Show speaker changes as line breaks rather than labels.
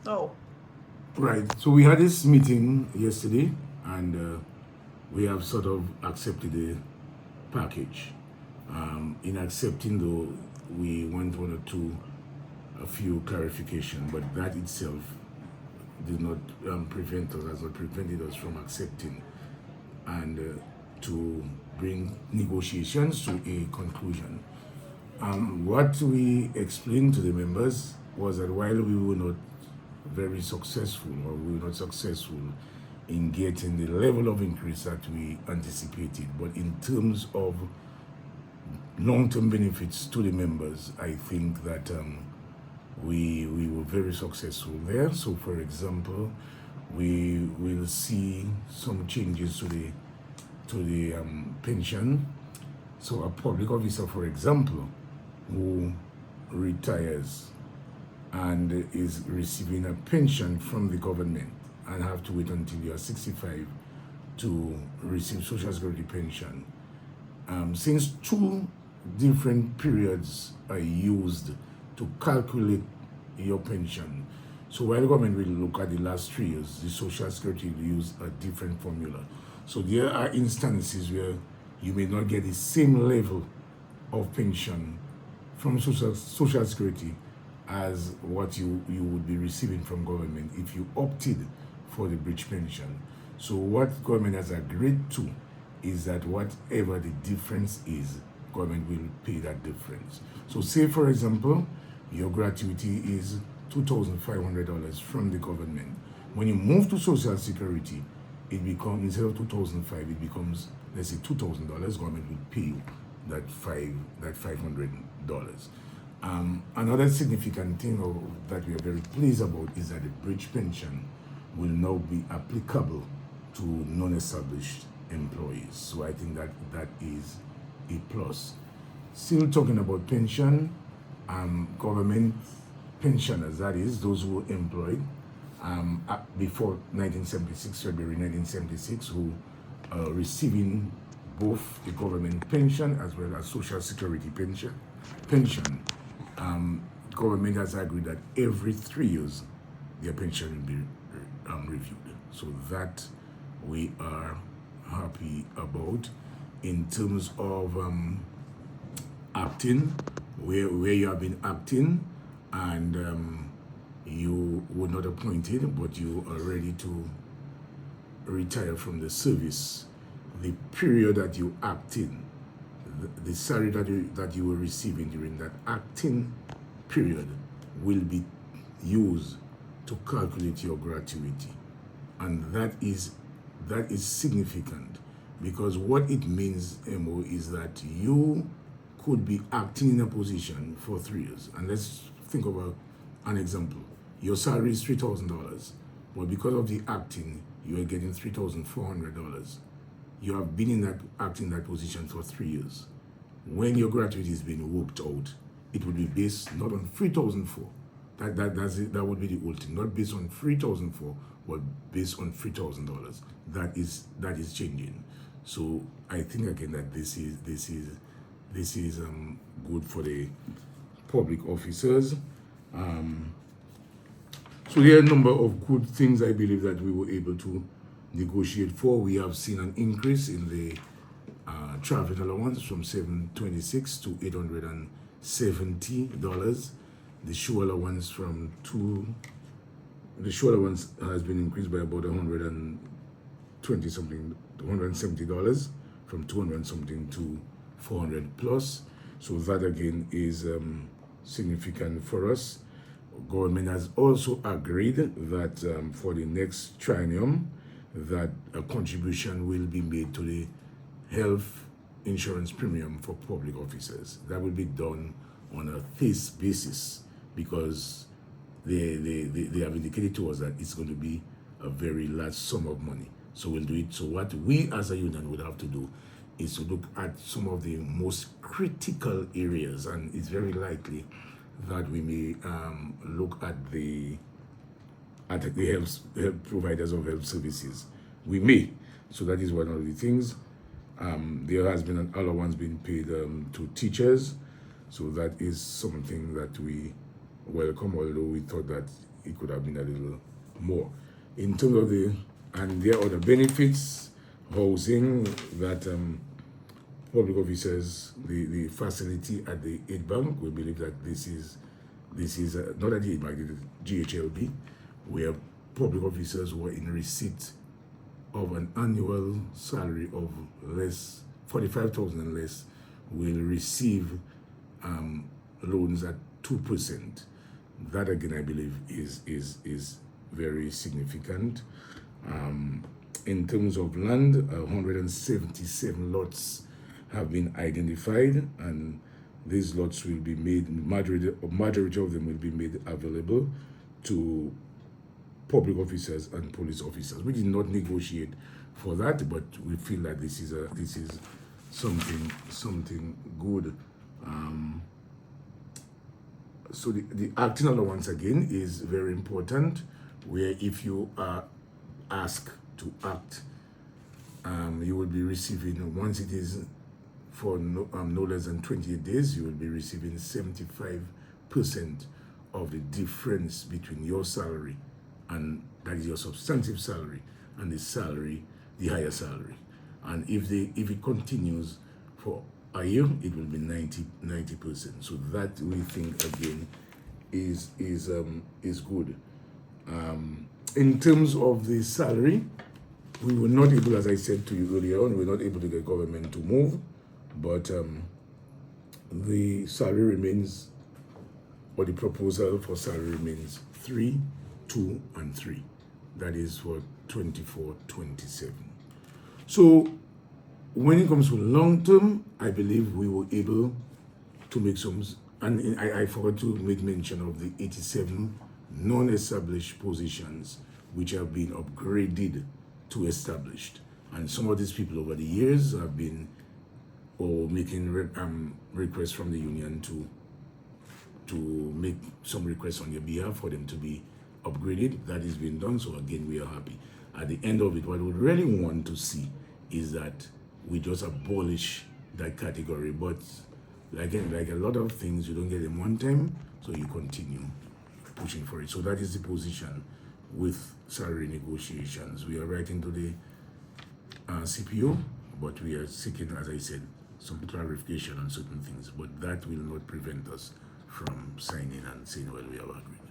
Oh,
Right. So we had this meeting yesterday, and we have sort of accepted the package. In accepting, though, we want one or two, a few clarification, but that itself did not has not prevented us from accepting and to bring negotiations to a conclusion. What we explained to the members was that while we were not very successful, or we were not successful in getting the level of increase that we anticipated, but in terms of long-term benefits to the members, I think that we were very successful there. So, for example, we will see some changes to the pension. So, a public officer, for example, who retires and is receiving a pension from the government and have to wait until you are 65 to receive Social Security pension. Since two different periods are used to calculate your pension, so while the government will look at the last 3 years, the Social Security will use a different formula. So there are instances where you may not get the same level of pension from Social Security as what you would be receiving from government if you opted for the bridge pension. So what government has agreed to is that whatever the difference is, government will pay that difference. So say, for example, your gratuity is $2,500 from the government. When you move to Social Security, it becomes, instead of $2,500, it becomes, let's say, $2,000. Government will pay you that $500. Another significant thing that we are very pleased about is that the bridge pension will now be applicable to non-established employees. So I think that is a plus. Still talking about pension, government pensioners, that is, those who were employed before 1976, February 1976, who are receiving both the government pension as well as Social Security pension. Government has agreed that every 3 years their pension will be reviewed. So that we are happy about. In terms of acting, where you have been acting and you were not appointed, but you are ready to retire from the service, the period that you acted, the salary that you were receiving during that acting period will be used to calculate your gratuity. And that is significant, because what it means, Mo, is that you could be acting in a position for 3 years. And let's think about an example. Your salary is $3,000, but because of the acting, you are getting $3,400. You have been in that position for 3 years. When your gratuity is being worked out, it will be based not on $3,400. That would be the whole thing. Not based on $3,400, but based on $3,000. That is changing. So I think again that this is good for the public officers. So there are a number of good things I believe that we were able to negotiate for. We have seen an increase in the travel allowance from $726 to $870. The shoe allowance has been increased by about $170 from $200 something to $400 plus. So that again is significant for us. Government has also agreed that for the next triennium, that a contribution will be made to the health insurance premium for public officers. That will be done on a phase basis, because they have indicated to us that it's going to be a very large sum of money. So we'll do it. So what we as a union would have to do is to look at some of the most critical areas, and it's very likely that we may look at the health providers of health services. We may. So that is one of the things. There has been an allowance being paid to teachers. So that is something that we welcome, although we thought that it could have been a little more. In terms of and there are other benefits, housing, that public officers, the facility at the aid bank, we believe that this is not at the aid bank, it is GHLB, where public officers who are in receipt of an annual salary of less, 45,000 and less, will receive loans at 2%. That again, I believe, is very significant. In terms of land, 177 lots have been identified, and these lots will be made, majority of them will be made available to public officers and police officers. We did not negotiate for that, but we feel that this is something good. So the acting allowance again is very important, where if you are asked to act, you will be receiving, once it is for no less than 28 days, you will be receiving 75% of the difference between your salary, and that is your substantive salary, and the higher salary. And if it continues for a year, it will be 90%. So that, we think, again, is good. In terms of the salary, we were not able, as I said to you earlier on, we were not able to get government to move, but the salary remains, or the proposal for salary remains 3, 2, and 3. That is for 24-27. So when it comes to long term, I believe we were able to make some, and I forgot to make mention of the 87 non-established positions which have been upgraded to established. And some of these people over the years have been making requests from the union to make some requests on their behalf for them to be upgraded. That is being done, so again, we are happy. At the end of it, what we really want to see is that we just abolish that category. But again, like a lot of things, you don't get them one time, so you continue pushing for it. So that is the position with salary negotiations. We are writing to the CPO, but we are seeking, as I said, some clarification on certain things. But that will not prevent us from signing and saying, well, we have agreed.